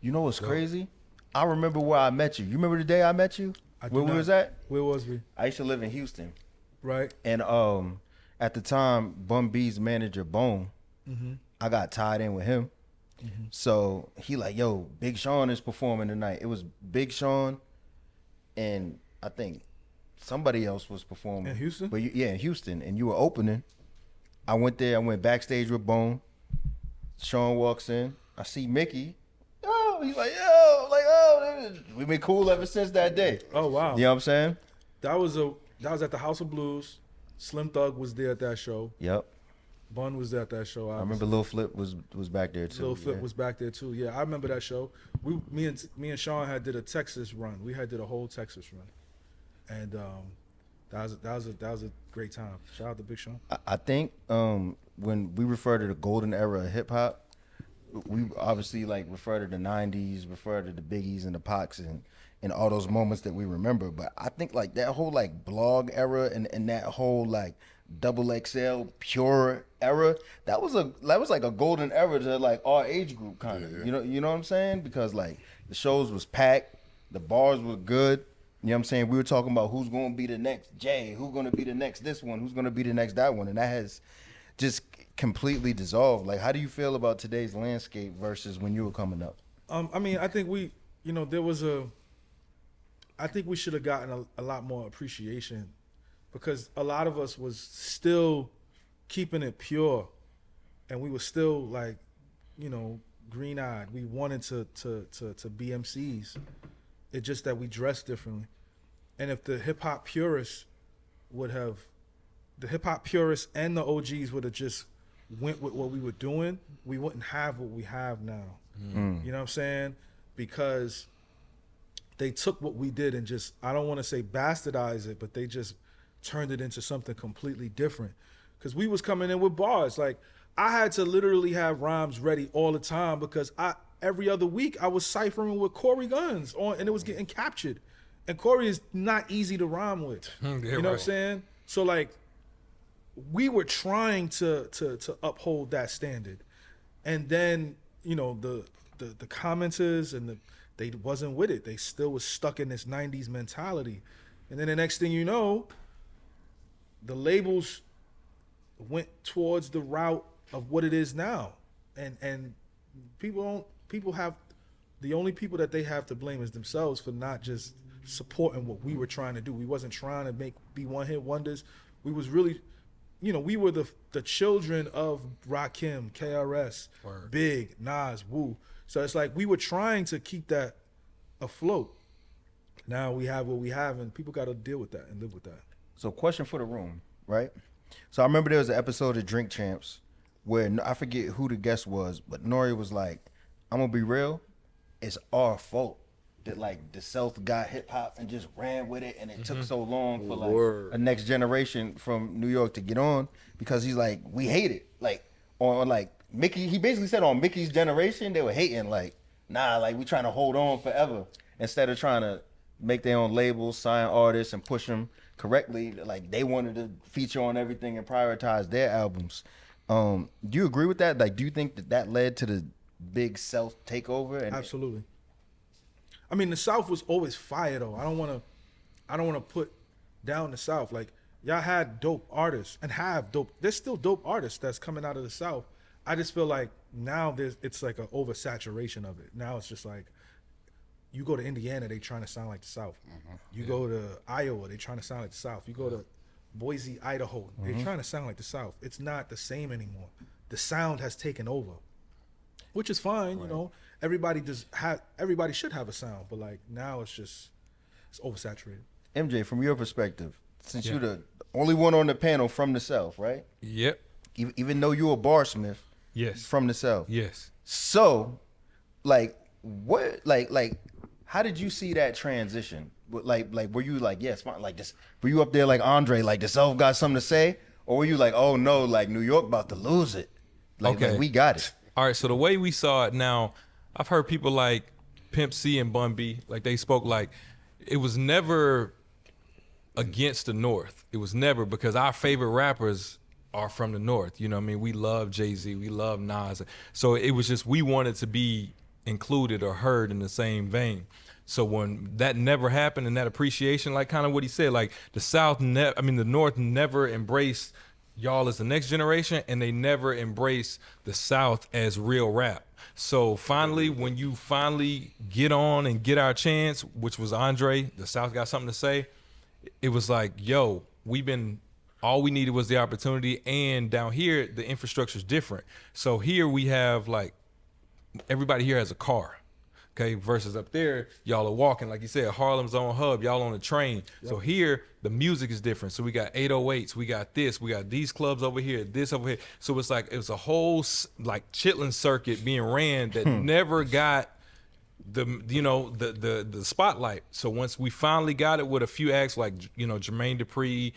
You know what's crazy? I remember where I met you. You remember the day I met you? Where we was at? Where was we? I used to live in Houston. Right. And at the time, Bun B's manager, Bone, I got tied in with him. So he like, yo, Big Sean is performing tonight. It was Big Sean and I think somebody else was performing. In Houston? But in Houston. And you were opening. I went there. I went backstage with Bone. Sean walks in. I see Mickey. Oh, he's like, yo, like, oh, we've been cool ever since that day. Oh wow. You know what I'm saying? That was at the House of Blues. Slim Thug was there at that show. Yep. Bun was there at that show. I remember Lil Flip was back there too. Lil Flip was back there too. Yeah, I remember that show. Me and Sean had did a Texas run. We had did a whole Texas run, and that was a great time. Shout out to Big Sean. I think when we refer to the golden era of hip hop, we obviously like refer to the 90s, refer to the Biggies and the Pacs and all those moments that we remember. But I think like that whole like blog era and that whole like double XL pure era, that was like a golden era to like our age group kind of. Yeah. You know what I'm saying? Because like the shows was packed, the bars were good. You know what I'm saying? We were talking about who's going to be the next Jay, who's going to be the next this one, who's going to be the next that one, and that has just completely dissolved. Like, how do you feel about today's landscape versus when you were coming up? I mean, I think I think we should have gotten a lot more appreciation because a lot of us was still keeping it pure, and we were still like, green-eyed. We wanted to be MCs. It's just that we dressed differently. And if the hip-hop purists and the OGs would have just went with what we were doing, we wouldn't have what we have now. You know what I'm saying? Because they took what we did and just, I don't want to say bastardized it, but they just turned it into something completely different. Because we was coming in with bars. Like, I had to literally have rhymes ready all the time because every other week I was ciphering with Corey Guns and it was getting captured. And Corey is not easy to rhyme with. You know what I'm saying? So like, we were trying to uphold that standard. And then, the commenters and they wasn't with it. They still was stuck in this 90s mentality. And then the next thing you know, the labels went towards the route of what it is now. And the only people that they have to blame is themselves for not just supporting what we were trying to do. We wasn't trying to be one-hit wonders. We was really, we were the children of Rakim, KRS, Word. Big, Nas, Wu. So it's like we were trying to keep that afloat. Now we have what we have, and people got to deal with that and live with that. So question for the room, right? So I remember there was an episode of Drink Champs where I forget who the guest was, but Nori was like, I'm going to be real, it's our fault that like the South got hip hop and just ran with it, and it took so long for like a next generation from New York to get on, because he's like, we hate it. Like on like Mickey, he basically said on Mickey's generation, they were hating like, nah, like we trying to hold on forever instead of trying to make their own labels, sign artists, and push them correctly. Like they wanted to feature on everything and prioritize their albums. Do you agree with that? Like, do you think that led to the big South takeover? And absolutely. I mean, the South was always fire though. I don't want to put down the South. Like, y'all had dope artists and there's still dope artists that's coming out of the South. I just feel like now it's like an oversaturation of it. Now it's just like, you go to Indiana, they trying to sound like the South. You go to Iowa, they trying to sound like the South. You go to Boise, Idaho, they trying to sound like the South. It's not the same anymore. The sound has taken over, which is fine. Right. Everybody should have a sound, but like now it's oversaturated. MJ, from your perspective, since you're the only one on the panel from the South, right? Yep. Even though you're a barsmith, yes, from the South, yes. So, like, what, like, how did you see that transition? Like, were you like, yes, fine, like this? Were you up there like Andre, like the South got something to say, or were you like, oh no, like New York about to lose it? Like, okay, like, we got it. All right. So the way we saw it now, I've heard people like Pimp C and Bun B, like they spoke like it was never against the North. It was never, because our favorite rappers are from the North. You know what I mean? We love Jay-Z, we love Nas. So it was just, we wanted to be included or heard in the same vein. So when that never happened and that appreciation, like kind of what he said, like the North never embraced y'all as the next generation, and they never embraced the South as real rap. So finally, when you finally get on and get our chance, which was Andre, the South got something to say, it was like, yo, all we needed was the opportunity, and down here, the infrastructure is different. So here we have like, everybody here has a car. Okay, versus up there, y'all are walking, like you said, Harlem's on hub, y'all on a train. Yep. So here, the music is different. So we got 808s, we got this, we got these clubs over here, this over here. So it's like, it was a whole like chitlin circuit being ran that never got the spotlight. So once we finally got it with a few acts like, Jermaine Dupri,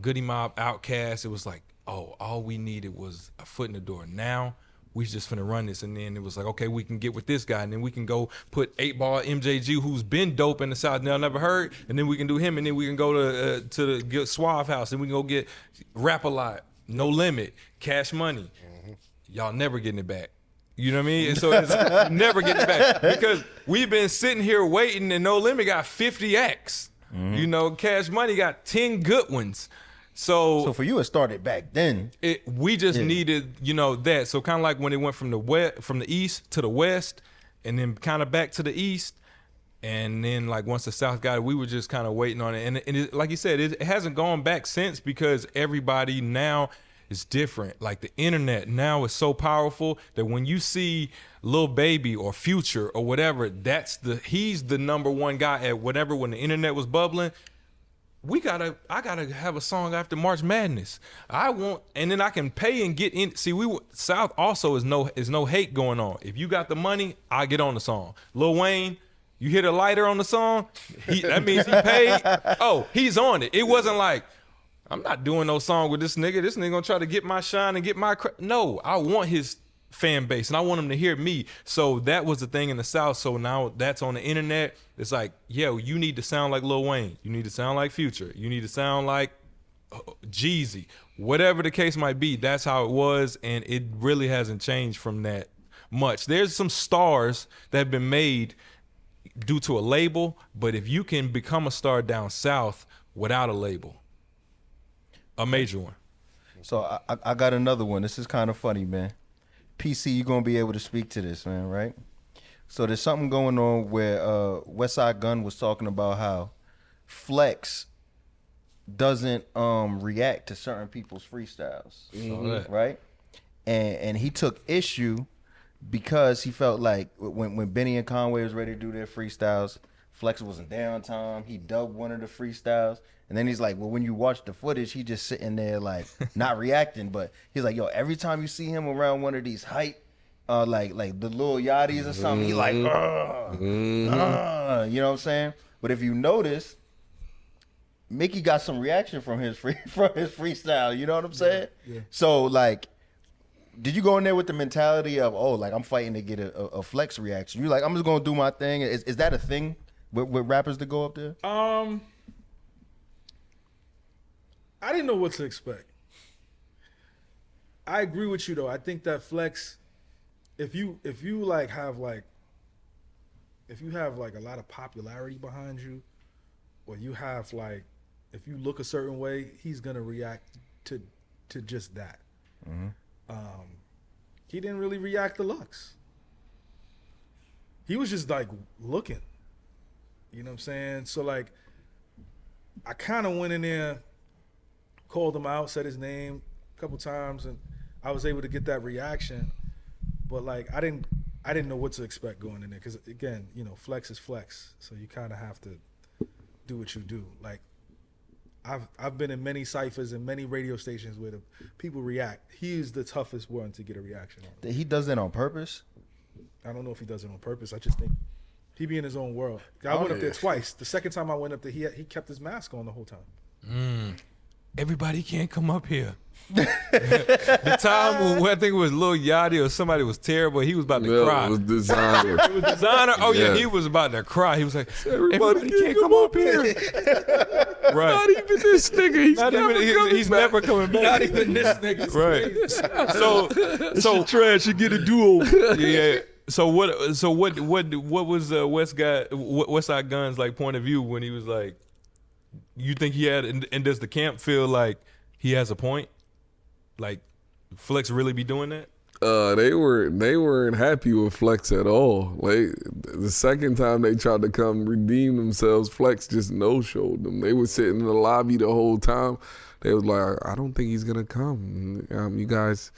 Goody Mob, Outkast, it was like, oh, all we needed was a foot in the door. Now, we just finna run this, and then it was like, okay, we can get with this guy, and then we can go put 8 Ball MJG, who's been dope in the South, now never heard, and then we can do him, and then we can go to the Suave House, and we can go get Rap A Lot, No Limit, Cash Money. Y'all never getting it back. You know what I mean? And so it's never getting it back, because we've been sitting here waiting, and No Limit got 50 acts. Cash Money got 10 good ones. So for you, it started back then. We just needed, that. So kind of like when it went from the east to the west, and then kind of back to the east, and then like once the South got it, we were just kind of waiting on it. And it, like you said, it hasn't gone back since, because everybody now is different. Like the internet now is so powerful that when you see Lil Baby or Future or whatever, he's the number one guy at whatever. When the internet was bubbling, I gotta have a song after March Madness. And then I can pay and get in. See, South also is no hate going on. If you got the money, I get on the song. Lil Wayne, you hit a lighter on the song, that means he paid. Oh, he's on it. It wasn't like, I'm not doing no song with this nigga. This nigga gonna try to get my shine and get my no. I want his fan base, and I want him to hear me. So that was the thing in the South. So now that's on the internet. It's like, yo, you need to sound like Lil Wayne. You need to sound like Future. You need to sound like Jeezy. Whatever the case might be, that's how it was, and it really hasn't changed from that much. There's some stars that have been made due to a label, but if you can become a star down South without a label, a major one. So I got another one. This is kind of funny, man. PC, you're going to be able to speak to this, man, right? So there's something going on where Westside Gunn was talking about how Flex doesn't react to certain people's freestyles, right? And he took issue because he felt like when Benny and Conway was ready to do their freestyles, Flex wasn't there on time. He dubbed one of the freestyles. And then he's like, well, when you watch the footage, he just sitting there like not reacting. But he's like, yo, every time you see him around one of these hype, like the Lil Yachty's or something, he like, you know what I'm saying? But if you notice, Mickey got some reaction from his freestyle. You know what I'm saying? Yeah. So like, did you go in there with the mentality of, oh, like I'm fighting to get a Flex reaction? You're like, I'm just gonna do my thing. Is that a thing with rappers that go up there? I didn't know what to expect. I agree with you though. I think that Flex, if you have a lot of popularity behind you, or you have like, if you look a certain way, he's gonna react to just that. He didn't really react to Lux. He was just like looking. You know what I'm saying? So like, I kind of went in there, called him out, said his name a couple times, and I was able to get that reaction. But like, I didn't know what to expect going in there, because again, Flex is Flex, so you kind of have to do what you do. Like, I've been in many ciphers and many radio stations where the people react. He is the toughest one to get a reaction on. He does that on purpose? I don't know if he does it on purpose. I just think he be in his own world. I went up there twice. The second time I went up there, he kept his mask on the whole time. Everybody can't come up here. The time when I think it was Lil Yachty or somebody was terrible, he was about to cry. It was Designer. It was Designer. Oh yeah, he was about to cry. He was like, everybody can't come up here. Right. Not even this nigga. He's never coming back. Not even this nigga. Right. So trash. You get a duo. Yeah. So what was West Side Gun's like point of view when he was like, you think he had, and does the camp feel like he has a point? Like, Flex really be doing that? They weren't happy with Flex at all. Like the second time they tried to come redeem themselves, Flex just no-showed them. They were sitting in the lobby the whole time. They was like, I don't think he's gonna come. You guys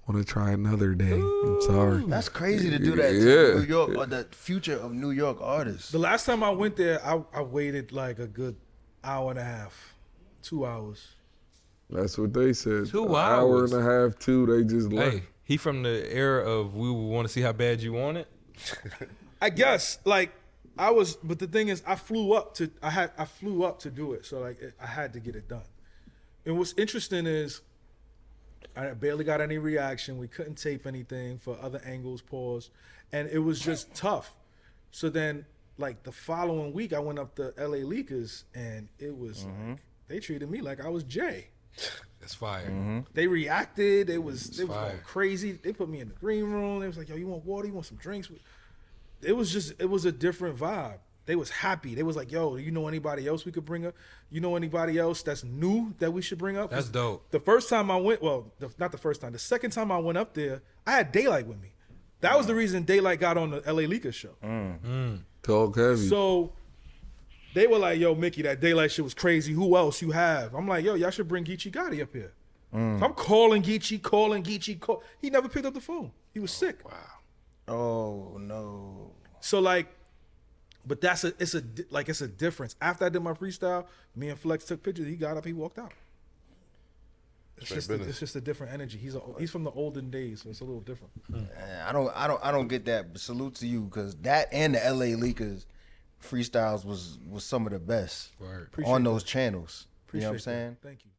want to try another day? I'm sorry. That's crazy to do that to Yeah. New York, or the future of New York artists. The last time I went there, I waited like a good hour and a half, 2 hours. That's what they said. 2 An hour hours. and a half, two. They just left. Hey, he from the era of we want to see how bad you want it. I guess like I was, but the thing is, I flew up to do it, so like I had to get it done. And what's interesting is I barely got any reaction. We couldn't tape anything for other angles, pause, and it was just tough. So then, like the following week, I went up to LA Leakers, and it was like, they treated me like I was Jay. That's fire. They reacted. They was going fire. crazy. They put me in the green room. They was like, "Yo, you want water? You want some drinks?" It was a different vibe. They was happy. They was like, "Yo, you know anybody else we could bring up? You know anybody else that's new that we should bring up?" That's dope. The first time I went, not the first time. The second time I went up there, I had Daylight with me. That was the reason Daylight got on the LA Leakers show. Talk heavy. So they were like, "Yo, Mickey, that Daylight shit was crazy. Who else you have?" I'm like, "Yo, y'all should bring Geechee Gotti up here." So I'm calling Geechee. He never picked up the phone. He was sick. Wow. Oh no. So like, but it's a difference. After I did my freestyle, me and Flex took pictures. He got up, he walked out. It's just a different energy. He's from the olden days, so it's a little different. I don't get that. But salute to you, because that and the LA Leakers freestyles was some of the best Word. on those channels. You know what I'm Appreciate that. saying? Thank you.